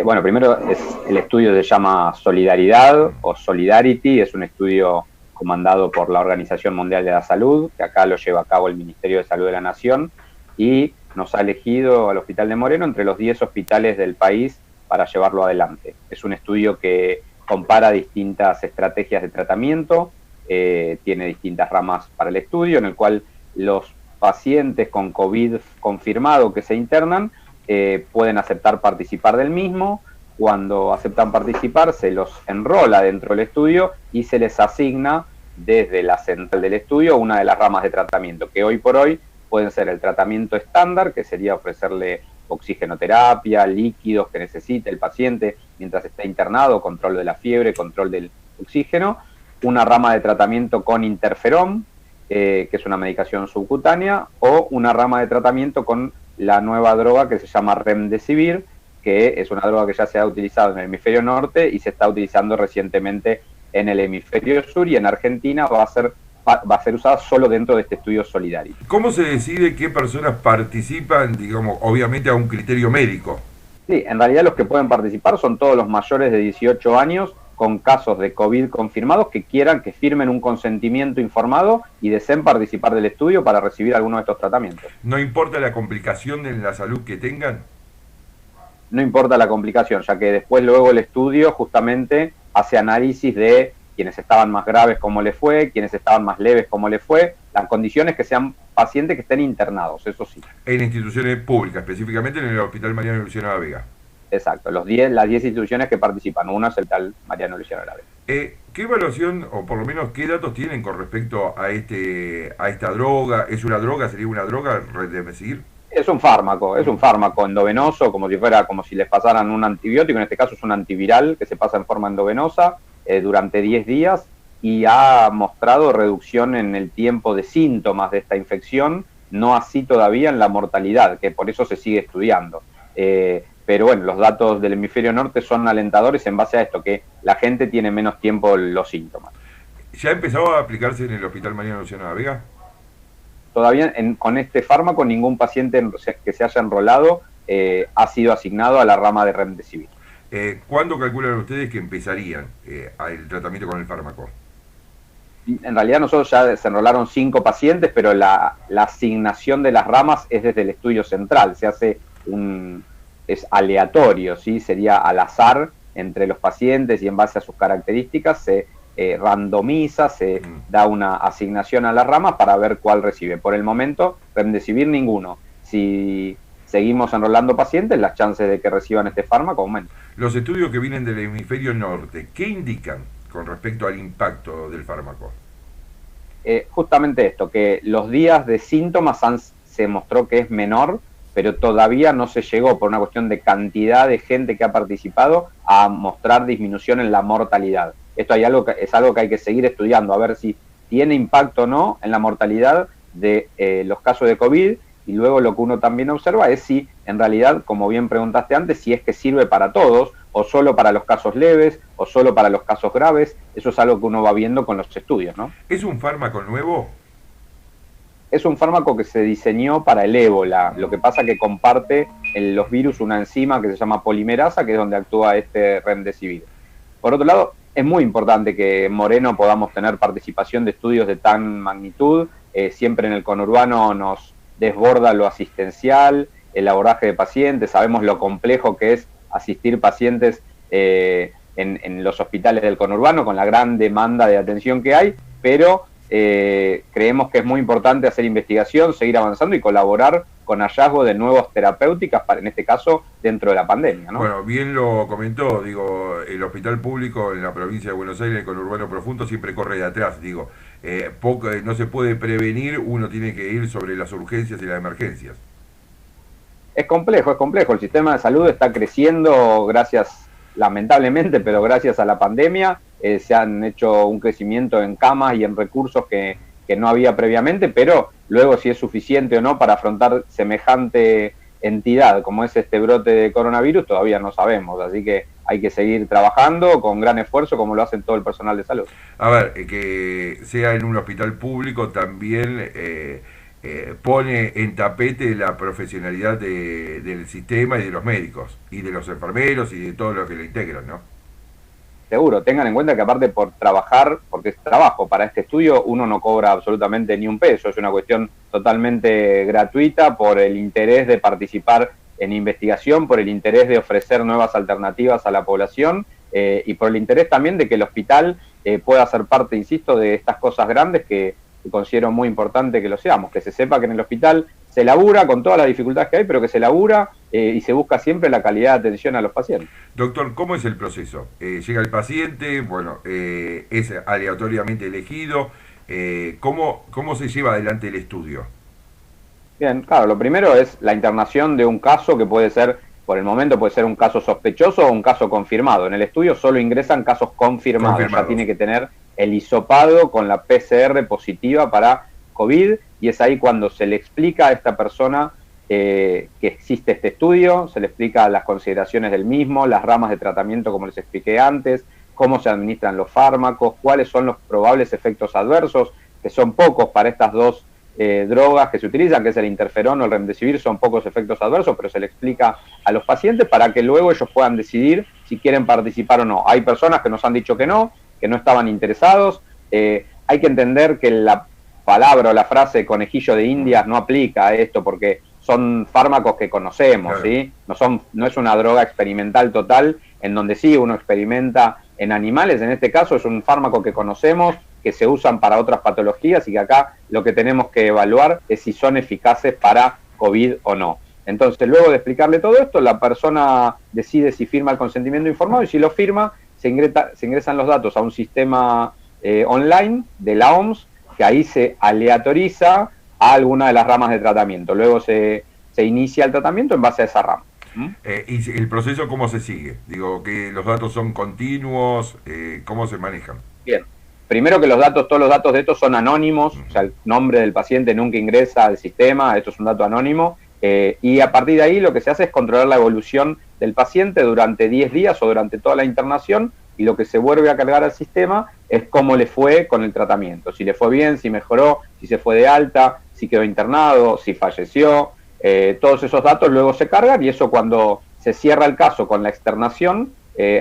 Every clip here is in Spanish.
Bueno, primero el estudio se llama Solidaridad o Solidarity, es un estudio comandado por la Organización Mundial de la Salud, que acá lo lleva a cabo el Ministerio de Salud de la Nación, y nos ha elegido al Hospital de Moreno entre los 10 hospitales del país para llevarlo adelante. Es un estudio que compara distintas estrategias de tratamiento, tiene distintas ramas para el estudio, en el cual los pacientes con COVID confirmado que se internan pueden aceptar participar del mismo. Cuando aceptan participar, se los enrola dentro del estudio y se les asigna desde la central del estudio una de las ramas de tratamiento, que hoy por hoy pueden ser el tratamiento estándar, que sería ofrecerle oxigenoterapia, líquidos que necesite el paciente mientras está internado, control de la fiebre, control del oxígeno, una rama de tratamiento con interferón, que es una medicación subcutánea, o una rama de tratamiento con la nueva droga que se llama Remdesivir, que es una droga que ya se ha utilizado en el hemisferio norte y se está utilizando recientemente en el hemisferio sur, y en Argentina va a ser usada solo dentro de este estudio solidario. ¿Cómo se decide qué personas participan, digamos, obviamente a un criterio médico? Sí, en realidad los que pueden participar son todos los mayores de 18 años con casos de COVID confirmados que quieran que firmen un consentimiento informado y deseen participar del estudio para recibir alguno de estos tratamientos. ¿No importa la complicación en la salud que tengan? No importa la complicación, ya que después luego el estudio justamente hace análisis de quienes estaban más graves, cómo le fue, quienes estaban más leves, cómo le fue. Las condiciones que sean pacientes que estén internados, eso sí. En instituciones públicas, específicamente en el Hospital Mariano Luciano de la Vega. Exacto, las 10 instituciones que participan, uno es el tal Mariano Luciano de la Vega. ¿Qué evaluación, o por lo menos qué datos tienen con respecto a esta droga? ¿Es una droga? ¿Sería una droga? ¿Remdesivir? Es un fármaco endovenoso, como si les pasaran un antibiótico, en este caso es un antiviral que se pasa en forma endovenosa durante 10 días y ha mostrado reducción en el tiempo de síntomas de esta infección, no así todavía en la mortalidad, que por eso se sigue estudiando. Pero bueno, los datos del hemisferio norte son alentadores en base a esto, que la gente tiene menos tiempo los síntomas. ¿Ya empezó a aplicarse en el Hospital Mariano Luciano de la Vega? Todavía con este fármaco ningún paciente que se haya enrolado ha sido asignado a la rama de Remdesivir. ¿Cuándo calculan ustedes que empezarían el tratamiento con el fármaco? En realidad nosotros ya se enrolaron 5 pacientes, pero la asignación de las ramas es desde el estudio central, se hace es aleatorio, ¿sí? Sería al azar entre los pacientes y en base a sus características se randomiza, se da una asignación a las ramas para ver cuál recibe. Por el momento, Remdesivir ninguno. Si seguimos enrolando pacientes, las chances de que reciban este fármaco aumentan. Los estudios que vienen del hemisferio norte, ¿qué indican con respecto al impacto del fármaco? Justamente esto, que los días de síntomas se mostró que es menor, pero todavía no se llegó, por una cuestión de cantidad de gente que ha participado, a mostrar disminución en la mortalidad. Esto es algo que hay que seguir estudiando, a ver si tiene impacto o no en la mortalidad de los casos de COVID, y luego lo que uno también observa es si en realidad, como bien preguntaste antes, si es que sirve para todos, o solo para los casos leves, o solo para los casos graves. Eso es algo que uno va viendo con los estudios, ¿no? ¿Es un fármaco nuevo? Es un fármaco que se diseñó para el ébola, lo que pasa que comparte en los virus una enzima que se llama polimerasa, que es donde actúa este Remdesivir. Por otro lado, es muy importante que en Moreno podamos tener participación de estudios de tan magnitud. Siempre en el conurbano nos desborda lo asistencial, el abordaje de pacientes, sabemos lo complejo que es asistir pacientes en los hospitales del conurbano con la gran demanda de atención que hay, pero creemos que es muy importante hacer investigación, seguir avanzando y colaborar con hallazgo de nuevas terapéuticas, en este caso dentro de la pandemia, ¿no? Bueno, bien lo comentó, digo, el hospital público en la provincia de Buenos Aires, el conurbano profundo, siempre corre de atrás, digo, no se puede prevenir, uno tiene que ir sobre las urgencias y las emergencias. Es complejo, el sistema de salud está creciendo gracias, lamentablemente, pero gracias a la pandemia, se han hecho un crecimiento en camas y en recursos que no había previamente, pero luego si es suficiente o no para afrontar semejante entidad como es este brote de coronavirus, todavía no sabemos, así que hay que seguir trabajando con gran esfuerzo como lo hacen todo el personal de salud. A ver, que sea en un hospital público también pone en tapete la profesionalidad del sistema y de los médicos, y de los enfermeros y de todo lo que lo integran, ¿no? Seguro, tengan en cuenta que aparte por trabajar, porque es trabajo para este estudio, uno no cobra absolutamente ni un peso, es una cuestión totalmente gratuita por el interés de participar en investigación, por el interés de ofrecer nuevas alternativas a la población y por el interés también de que el hospital pueda ser parte, insisto, de estas cosas grandes que considero muy importante que lo seamos, que se sepa que en el hospital se labura con todas las dificultades que hay, pero que se labura y se busca siempre la calidad de atención a los pacientes. Doctor, ¿cómo es el proceso? Llega el paciente, bueno, es aleatoriamente elegido. ¿Cómo se lleva adelante el estudio? Bien, claro, lo primero es la internación de un caso que puede ser, por el momento puede ser un caso sospechoso o un caso confirmado. En el estudio solo ingresan casos confirmados. Ya tiene que tener el hisopado con la PCR positiva para COVID y es ahí cuando se le explica a esta persona que existe este estudio, se le explica las consideraciones del mismo, las ramas de tratamiento como les expliqué antes, cómo se administran los fármacos, cuáles son los probables efectos adversos, que son pocos para estas dos drogas que se utilizan, que es el interferón o el remdesivir, son pocos efectos adversos, pero se le explica a los pacientes para que luego ellos puedan decidir si quieren participar o no. Hay personas que nos han dicho que no estaban interesados. Hay que entender que la palabra o la frase conejillo de Indias no aplica a esto porque son fármacos que conocemos, claro. ¿Sí? No es una droga experimental total en donde sí uno experimenta en animales. En este caso es un fármaco que conocemos, que se usan para otras patologías y que acá lo que tenemos que evaluar es si son eficaces para COVID o no. Entonces, luego de explicarle todo esto, la persona decide si firma el consentimiento informado y si lo firma, se ingresan los datos a un sistema online de la OMS, que ahí se aleatoriza a alguna de las ramas de tratamiento. Luego se inicia el tratamiento en base a esa rama. ¿Y el proceso cómo se sigue? Digo, que los datos son continuos, ¿cómo se manejan? Bien. Primero que todos los datos de estos son anónimos, o sea, el nombre del paciente nunca ingresa al sistema, esto es un dato anónimo, y a partir de ahí lo que se hace es controlar la evolución del paciente durante 10 días o durante toda la internación, y lo que se vuelve a cargar al sistema es cómo le fue con el tratamiento, si le fue bien, si mejoró, si se fue de alta, si quedó internado, si falleció, todos esos datos luego se cargan y eso cuando se cierra el caso con la externación,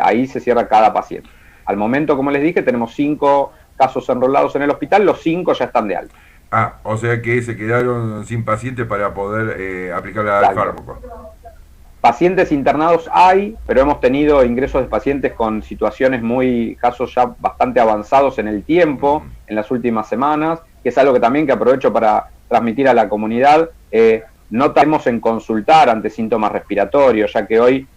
ahí se cierra cada paciente. Al momento, como les dije, tenemos 5 casos enrolados en el hospital, los 5 ya están de alta. Ah, o sea que se quedaron sin pacientes para poder aplicar el fármaco. Pacientes internados hay, pero hemos tenido ingresos de pacientes con situaciones casos ya bastante avanzados en el tiempo, en las últimas semanas, que es algo que también que aprovecho para transmitir a la comunidad. No tardemos en consultar ante síntomas respiratorios, ya que hoy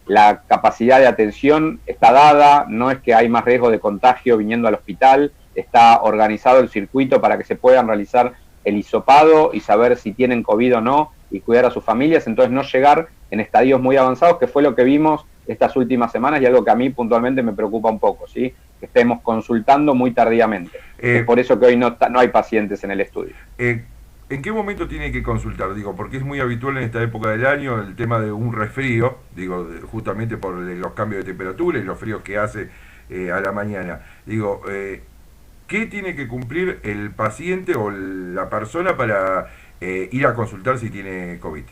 la capacidad de atención está dada, no es que hay más riesgo de contagio viniendo al hospital, está organizado el circuito para que se puedan realizar el hisopado y saber si tienen COVID o no y cuidar a sus familias, entonces no llegar en estadios muy avanzados, que fue lo que vimos estas últimas semanas y algo que a mí puntualmente me preocupa un poco, ¿sí? Que estemos consultando muy tardíamente. Es por eso que hoy no hay pacientes en el estudio. ¿En qué momento tiene que consultar? Digo, porque es muy habitual en esta época del año el tema de un resfrío, digo, justamente por los cambios de temperatura y los fríos que hace a la mañana. Digo, ¿qué tiene que cumplir el paciente o la persona para ir a consultar si tiene COVID?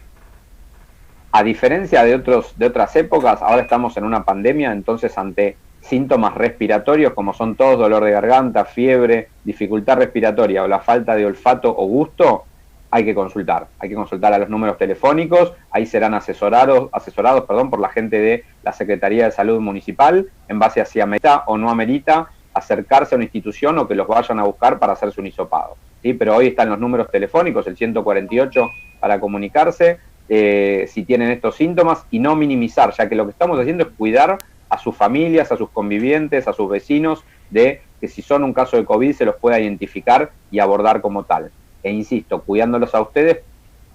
A diferencia de otras épocas, ahora estamos en una pandemia, entonces ante síntomas respiratorios como son todos dolor de garganta, fiebre, dificultad respiratoria o la falta de olfato o gusto, hay que consultar a los números telefónicos, ahí serán asesorados por la gente de la Secretaría de Salud Municipal, en base a si amerita o no amerita acercarse a una institución o que los vayan a buscar para hacerse un hisopado, ¿sí? Pero hoy están los números telefónicos, el 148 para comunicarse, si tienen estos síntomas y no minimizar, ya que lo que estamos haciendo es cuidar a sus familias, a sus convivientes, a sus vecinos, de que si son un caso de COVID se los pueda identificar y abordar como tal. E insisto, cuidándolos a ustedes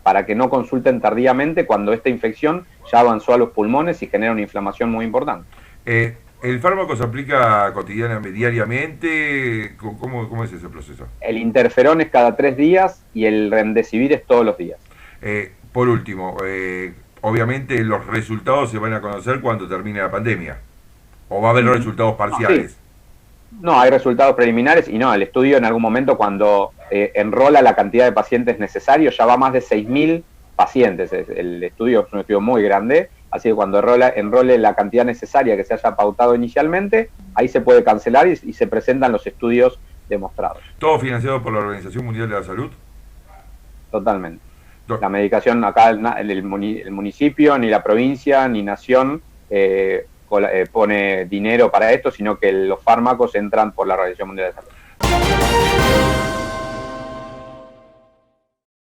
para que no consulten tardíamente cuando esta infección ya avanzó a los pulmones y genera una inflamación muy importante. ¿El fármaco se aplica diariamente? ¿Cómo es ese proceso? El interferón es cada 3 días y el remdesivir es todos los días. Por último, obviamente los resultados se van a conocer cuando termine la pandemia. ¿O va a haber resultados parciales? No, hay resultados preliminares y no, el estudio en algún momento cuando enrola la cantidad de pacientes necesarios, ya va más de 6.000 pacientes. El estudio es un estudio muy grande, así que cuando enrole la cantidad necesaria que se haya pautado inicialmente, ahí se puede cancelar y se presentan los estudios demostrados. ¿Todo financiado por la Organización Mundial de la Salud? Totalmente. La medicación acá, el municipio, ni la provincia, ni nación pone dinero para esto, sino que los fármacos entran por la Organización Mundial de la Salud.